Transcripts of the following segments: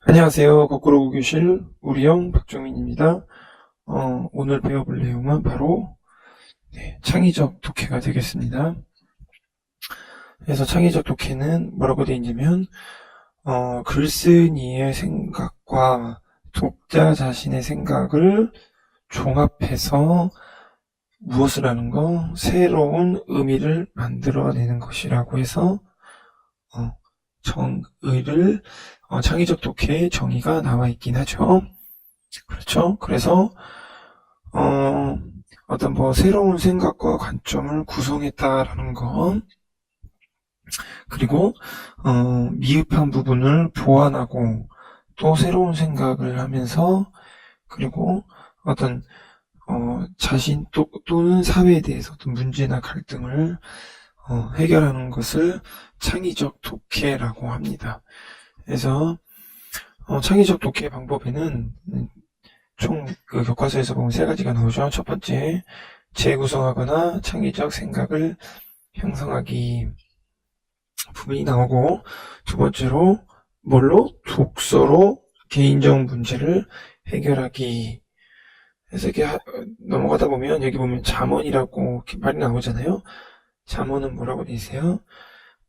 안녕하세요. 거꾸로 고교실 우리 형 박종민입니다. 오늘 배워볼 내용은 바로 창의적 독해가 되겠습니다. 그래서 창의적 독해는 뭐라고 되어 있냐면 글쓴이의 생각과 독자 자신의 생각을 종합해서 무엇을 하는 거? 새로운 의미를 만들어내는 것이라고 해서 정의를 창의적 독해의 정의가 나와 있긴 하죠. 그렇죠. 그래서 어떤 새로운 생각과 관점을 구성했다라는 것, 그리고 미흡한 부분을 보완하고 또 새로운 생각을 하면서, 그리고 어떤 자신 또는 사회에 대해서 어떤 문제나 갈등을 해결하는 것을 창의적 독해라고 합니다. 그래서 창의적 독해 방법에는 총 그 교과서에서 보면 세 가지가 나오죠. 첫 번째, 재구성하거나 창의적 생각을 형성하기 부분이 나오고, 두 번째로 독서로 개인적 문제를 해결하기. 그래서 이렇게 넘어가다 보면 여기 보면 잠언이라고 이렇게 말이 나오잖아요. 잠언은 뭐라고 되세요?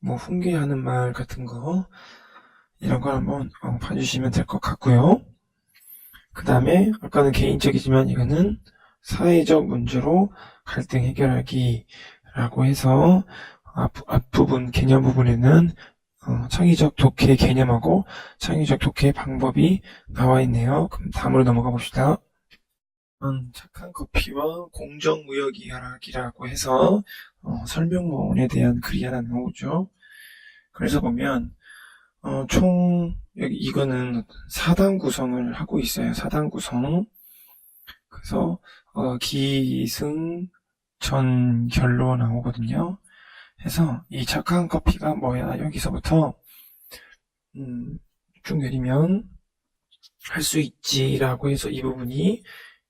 훈계하는 말 같은 거, 이런 걸 한번 봐주시면 될 것 같고요. 그 다음에 아까는 개인적이지만 이거는 사회적 문제로 갈등 해결하기라고 해서 앞부분 개념 부분에는 창의적 독해 개념하고 창의적 독해 방법이 나와 있네요. 그럼 다음으로 넘어가 봅시다. 착한 커피와 공정무역 이야기라고 해서 설명문에 대한 글이 하나 나오죠. 그래서 보면 여기 이거는 4단 구성을 하고 있어요. 4단 구성. 그래서 기승전결로 나오거든요. 그래서 이 착한 커피가 뭐야? 여기서부터 쭉 내리면 할 수 있지라고 해서 이 부분이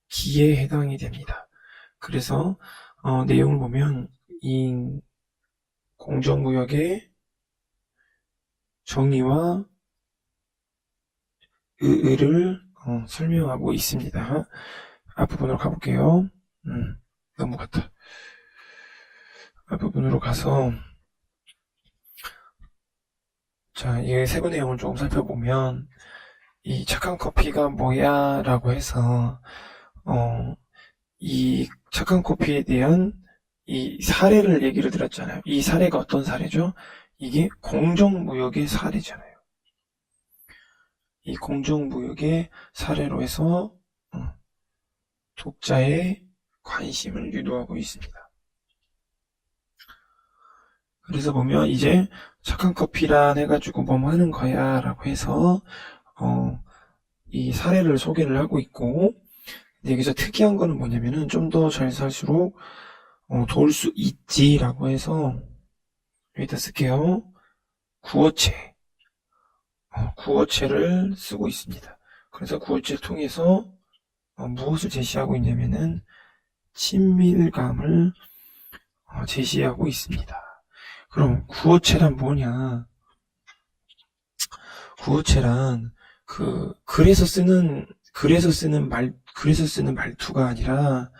기에 해당이 됩니다. 그래서 내용을 보면 이 공정무역의 정의와 의의를 설명하고 있습니다. 앞부분으로 가볼게요. 넘어갔다. 앞부분으로 가서 자, 이 세부 내용을 조금 살펴보면 이 착한 커피가 뭐야? 라고 해서 이 착한 커피에 대한 이 사례를 얘기를 드렸잖아요. 이 사례가 어떤 사례죠? 이게 공정무역의 사례잖아요. 이 공정무역의 사례로 해서 독자의 관심을 유도하고 있습니다. 그래서 보면 이제 착한 커피란 해가지고 뭐 하는 거야 라고 해서 이 사례를 소개를 하고 있고, 여기서 특이한 거는 뭐냐면은 좀 더 잘 살수록 도울 수 있지라고 해서 여기다 쓸게요. 구어체를 쓰고 있습니다. 그래서 구어체를 통해서 무엇을 제시하고 있냐면은 친밀감을 제시하고 있습니다. 그럼 구어체란 뭐냐? 구어체란 글에서 쓰는 말투가 아니라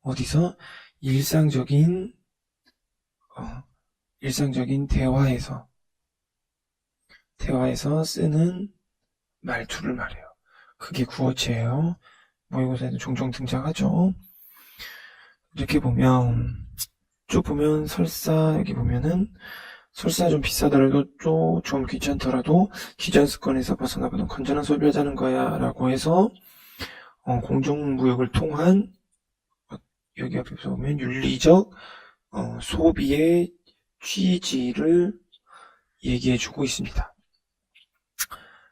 어디서 일상적인 대화에서 쓰는 말투를 말해요. 그게 구어체예요. 모의고사에도 종종 등장하죠. 이렇게 보면 쭉 보면 여기 보면은 설사 좀 비싸더라도 좀 귀찮더라도 기존 습관에서 벗어나보는 건전한 소비를 하자는 거야 라고 해서 공정무역을 통한 여기 앞에서 보면 윤리적 소비의 취지를 얘기해주고 있습니다.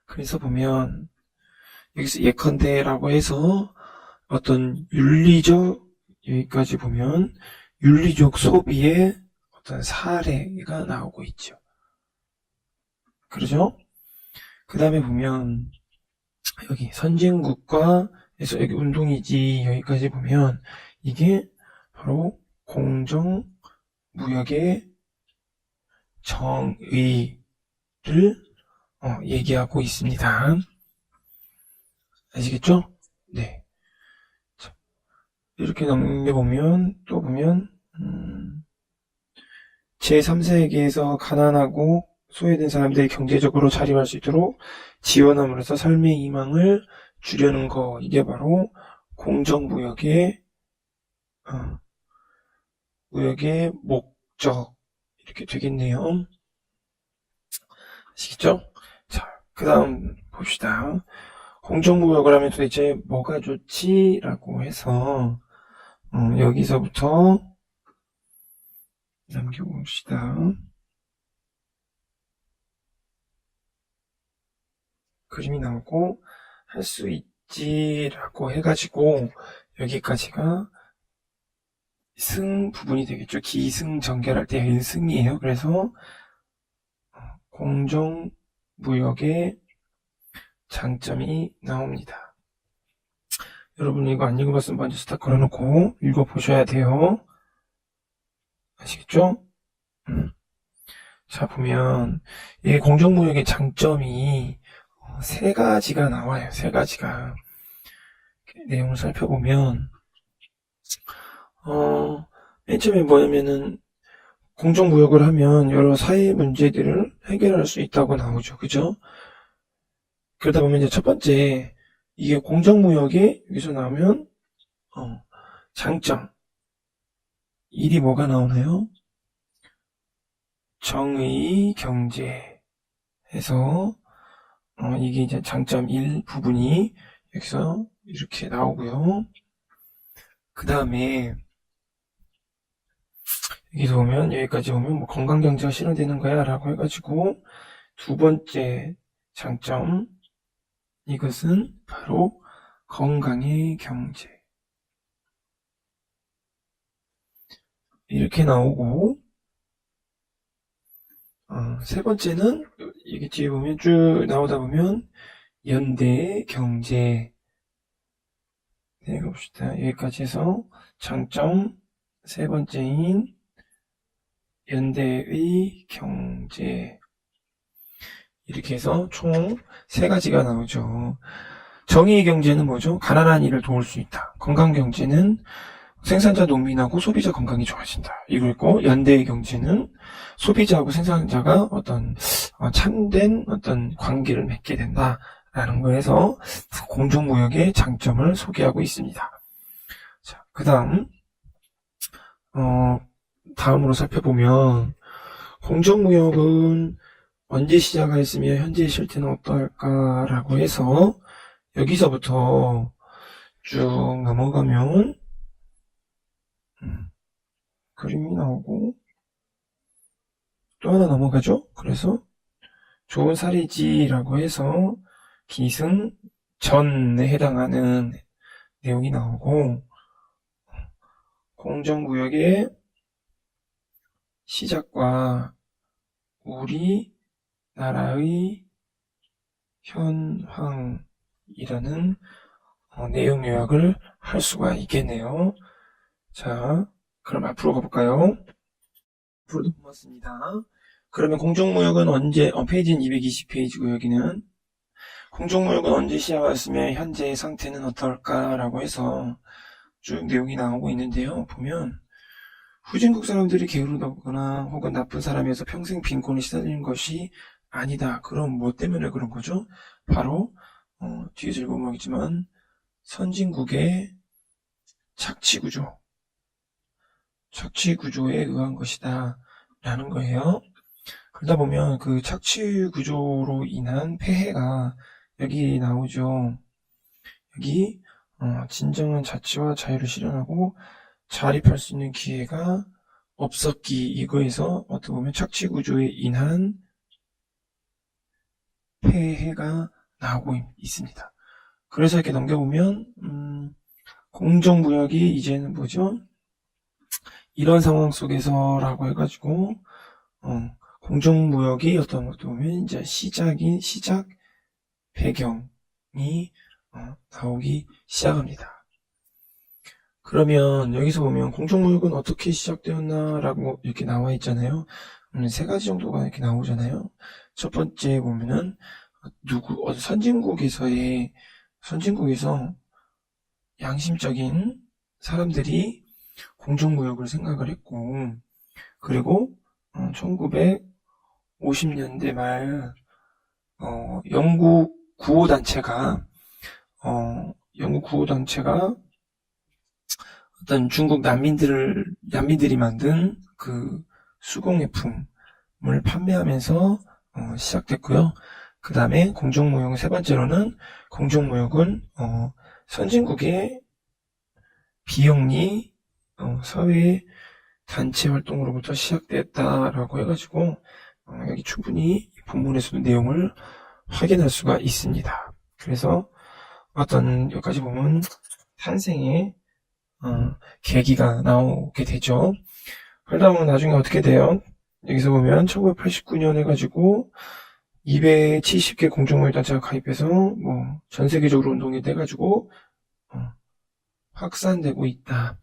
그래서 보면 여기서 예컨대라고 해서 어떤 여기까지 보면 윤리적 소비의 어떤 사례가 나오고 있죠. 그러죠? 그 다음에 보면 여기 선진국가에서 여기 운동이지 여기까지 보면 이게 바로 공정무역의 정의를 얘기하고 있습니다. 아시겠죠? 네. 자, 이렇게 넘겨보면, 또 보면, 제3세계에서 가난하고 소외된 사람들이 경제적으로 자립할 수 있도록 지원함으로써 삶의 희망을 주려는 거, 이게 바로 공정무역의 무역의 목적, 이렇게 되겠네요. 아시겠죠? 자, 그 다음 봅시다. 공정무역을 하면 도대체 뭐가 좋지라고 해서 여기서부터 남겨봅시다. 그림이 나오고 할 수 있지라고 해가지고 여기까지가 승 부분이 되겠죠. 기승전결할 때 승이에요. 그래서 공정무역의 장점이 나옵니다. 여러분 이거 안 읽어봤으면 먼저 스탑 걸어놓고 읽어보셔야 돼요. 아시겠죠? 자, 보면 이 공정무역의 장점이 세 가지가 나와요. 세 가지가. 내용을 살펴보면 맨 처음에 뭐냐면은 공정무역을 하면 여러 사회 문제들을 해결할 수 있다고 나오죠. 그죠? 그러다 보면 이제 첫 번째, 이게 공정무역에 여기서 나오면 장점. 일이 뭐가 나오나요? 정의, 경제 해서 이게 이제 장점 1 부분이 여기서 이렇게 나오고요. 그 다음에 여기서 보면 여기까지 오면 뭐 건강경제가 실현되는 거야 라고 해가지고 두 번째 장점, 이것은 바로 건강의 경제, 이렇게 나오고 세 번째는 이게 뒤에 보면 쭉 나오다 보면 연대의 경제, 네, 봅시다. 여기까지 해서 장점 세 번째인 연대의 경제, 이렇게 해서 총 세 가지가 나오죠. 정의의 경제는 뭐죠? 가난한 이를 도울 수 있다. 건강 경제는 생산자 농민하고 소비자 건강이 좋아진다. 이거 있고, 연대의 경제는 소비자하고 생산자가 어떤 참된 어떤 관계를 맺게 된다라는 거에서 공정무역의 장점을 소개하고 있습니다. 자, 그 다음 다음으로 살펴보면 공정무역은 언제 시작하였으며 현재의 실태는 어떨까라고 해서 여기서부터 쭉 넘어가면 그림이 나오고 또 하나 넘어가죠. 그래서 좋은 사례지라고 해서 기승전에 해당하는 내용이 나오고 공정무역의 시작과 우리나라의 현황이라는 내용 요약을 할 수가 있겠네요. 자, 그럼 앞으로 가볼까요? 앞으로도 고맙습니다. 그러면 공정무역은 언제, 페이지는 220페이지고 여기는 공정무역은 언제 시작하였으며 현재의 상태는 어떨까라고 해서 쭉 내용이 나오고 있는데요. 보면 후진국 사람들이 게으르다거나 혹은 나쁜 사람이어서 평생 빈곤에 시달리는 것이 아니다. 그럼 뭐 때문에 그런 거죠? 바로 뒤에서 읽어보겠지만 선진국의 착취구조에 의한 것이다 라는 거예요. 그러다 보면 그 착취구조로 인한 폐해가 여기 나오죠. 여기 진정한 자치와 자유를 실현하고 자립할 수 있는 기회가 없었기, 이거에서 어떻게 보면 착취구조에 인한 폐해가 나오고 있습니다. 그래서 이렇게 넘겨보면 공정무역이 이제는 뭐죠? 이런 상황 속에서라고 해가지고 공정무역이 어떤 것도 보면 이제 시작 배경이 나오기 시작합니다. 그러면 여기서 보면 공정무역은 어떻게 시작되었나라고 이렇게 나와 있잖아요. 세 가지 정도가 이렇게 나오잖아요. 첫 번째 보면은 선진국에서의 선진국에서 양심적인 사람들이 공정무역을 생각을 했고, 그리고 1950년대 말 영국 구호단체가 어떤 중국 난민들이 만든 그 수공예품을 판매하면서 시작됐고요. 그 다음에 공정무역은 세 번째로는 공정무역은 선진국의 비영리 사회 단체 활동으로부터 시작됐다라고 해가지고 여기 충분히 본문에서도 내용을 확인할 수가 있습니다. 그래서 여기까지 보면 탄생의 계기가 나오게 되죠. 그러다 보면 나중에 어떻게 돼요? 여기서 보면 1989년 해가지고 270개 공정무역단체가 가입해서 전 세계적으로 운동이 돼가지고 확산되고 있다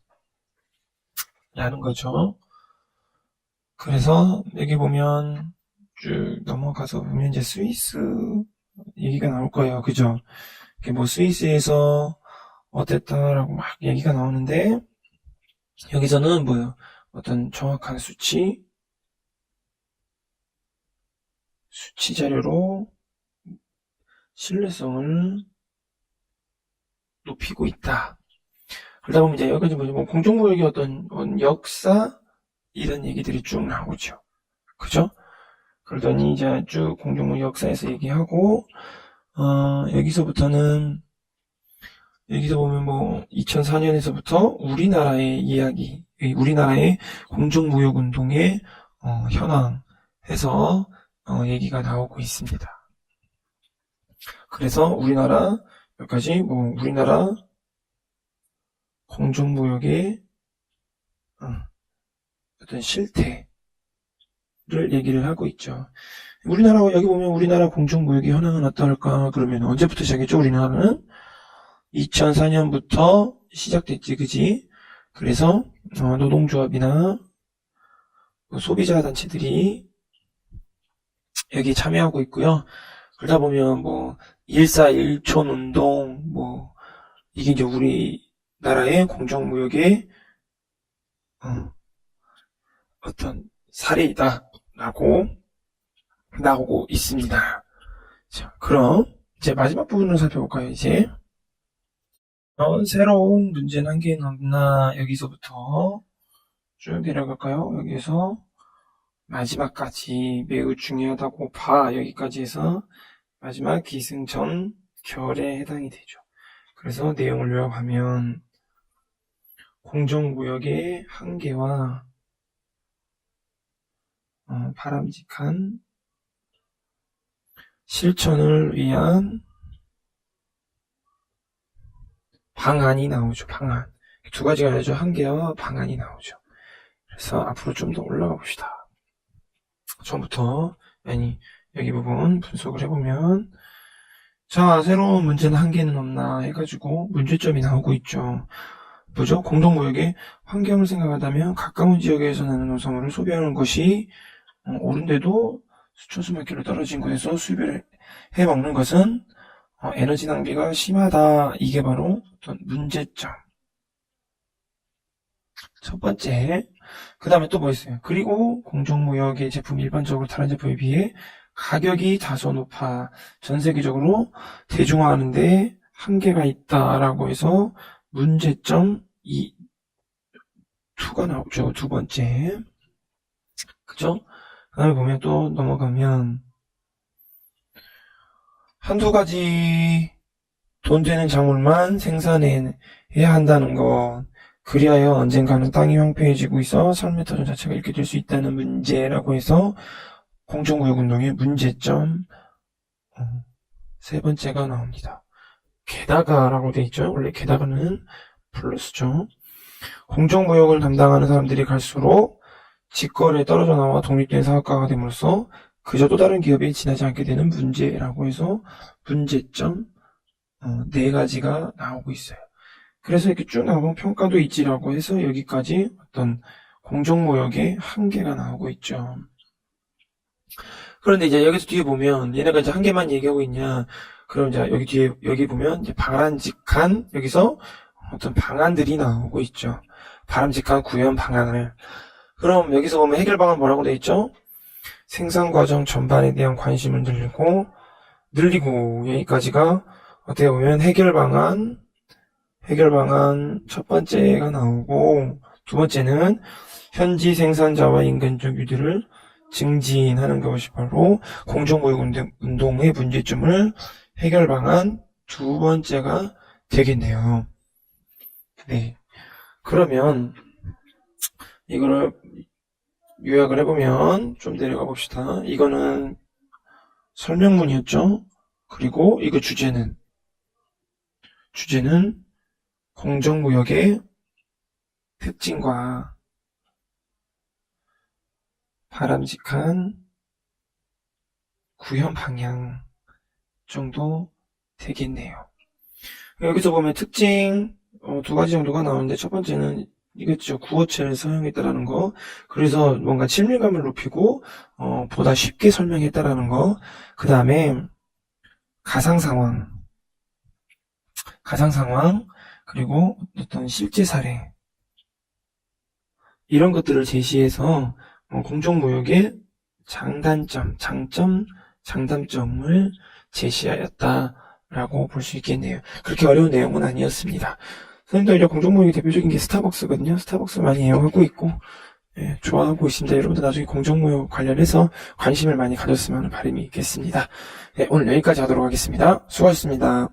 라는 거죠. 그래서 여기 보면 쭉 넘어가서 보면 이제 스위스 얘기가 나올 거예요. 그죠? 스위스에서 어땠다라고 막 얘기가 나오는데, 여기서는 뭐예요? 어떤 정확한 수치 자료로 신뢰성을 높이고 있다. 그러다 보면 이제 여기까지 공정무역의 어떤 역사 이런 얘기들이 쭉 나오죠. 그죠? 그러더니 이제 쭉 공정무역 역사에서 얘기하고 여기서 보면 2004년에서부터 우리나라의 이야기, 우리나라의 공정무역 운동의 현황에서 얘기가 나오고 있습니다. 그래서 여기까지 우리나라 공정무역의 어떤 실태를 얘기를 하고 있죠. 여기 보면 우리나라 공정무역의 현황은 어떨까? 그러면 언제부터 시작했죠? 우리나라는 2004년부터 시작됐지, 그지? 그래서 노동조합이나 소비자 단체들이 여기 참여하고 있고요. 그러다 보면 1.4.1촌 운동 이게 이제 우리나라의 공정무역의 어떤 사례이다라고 나오고 있습니다. 자, 그럼 이제 마지막 부분을 살펴볼까요? 이제 새로운 문제는 한 개는 없나? 여기서부터 쭉 내려갈까요? 여기에서 마지막까지 매우 중요하다고 봐. 여기까지 해서 마지막 기승전 결에 해당이 되죠. 그래서 내용을 요약하면 공정무역의 한계와 바람직한 실천을 위한 방안이 나오죠. 방안. 두 가지가 아니죠. 한계와 방안이 나오죠. 그래서 앞으로 좀 더 올라가 봅시다. 처음부터 여기 부분 분석을 해보면, 자, 새로운 문제는 한계는 없나 해가지고 문제점이 나오고 있죠. 뭐죠? 공동무역의 환경을 생각한다면 가까운 지역에서 나는 농산물을 소비하는 것이 옳은데도 수천 수만 킬로 떨어진 곳에서 수입을 해 먹는 것은 에너지 낭비가 심하다. 이게 바로 어떤 문제점. 첫 번째. 그 다음에 또 뭐 있어요? 그리고 공정무역의 제품이 일반적으로 다른 제품에 비해 가격이 다소 높아 전 세계적으로 대중화하는데 한계가 있다라고 해서 문제점 2가 나오죠. 두 번째. 그죠? 그 다음에 보면 또 넘어가면 한두 가지 돈 되는 작물만 생산해야 한다는 것. 그리하여 언젠가는 땅이 황폐해지고 있어 삶의 터전 자체가 이렇게 될 수 있다는 문제라고 해서 공정무역 운동의 문제점 세 번째가 나옵니다. 게다가라고 돼 있죠. 원래 게다가는 플러스죠. 공정무역을 담당하는 사람들이 갈수록 직거래에 떨어져 나와 독립된 사업가가 됨으로써 그저 또 다른 기업에 지나지 않게 되는 문제라고 해서 문제점 네 가지가 나오고 있어요. 그래서 이렇게 쭉 나오면 평가도 있지라고 해서 여기까지 어떤 공정무역의 한계가 나오고 있죠. 그런데 이제 여기서 뒤에 보면 얘네가 이제 한계만 얘기하고 있냐? 그럼 이제 여기 뒤에, 여기 보면 이제 바람직한, 여기서 어떤 방안들이 나오고 있죠. 바람직한 구현 방안을. 그럼 여기서 보면 해결 방안 뭐라고 돼 있죠? 생산 과정 전반에 대한 관심을 늘리고, 여기까지가 어떻게 보면 해결 방안 첫 번째가 나오고, 두 번째는 현지 생산자와 인간적 유대를 증진하는 것이 바로 공정무역운동의 문제점을 해결 방안 두 번째가 되겠네요. 네. 그러면 이거를 요약을 해보면 좀 내려가 봅시다. 이거는 설명문이었죠. 그리고 이거 주제는 공정무역의 특징과 바람직한 구현 방향 정도 되겠네요. 여기서 보면 특징 두 가지 정도가 나오는데, 첫 번째는 이거죠. 구어체를 사용했다라는 거. 그래서 뭔가 친밀감을 높이고 보다 쉽게 설명했다라는 거. 그 다음에 가상 상황, 그리고 어떤 실제 사례, 이런 것들을 제시해서 공정무역의 장단점, 장점, 장단점을 제시하였다라고 볼 수 있겠네요. 그렇게 어려운 내용은 아니었습니다. 선생님도 이제 공정무역의 대표적인 게 스타벅스거든요. 스타벅스 많이 애용하고 있고, 예, 좋아하고 있습니다. 여러분들 나중에 공정무역 관련해서 관심을 많이 가졌으면 하는 바람이 있겠습니다. 네, 오늘 여기까지 하도록 하겠습니다. 수고하셨습니다.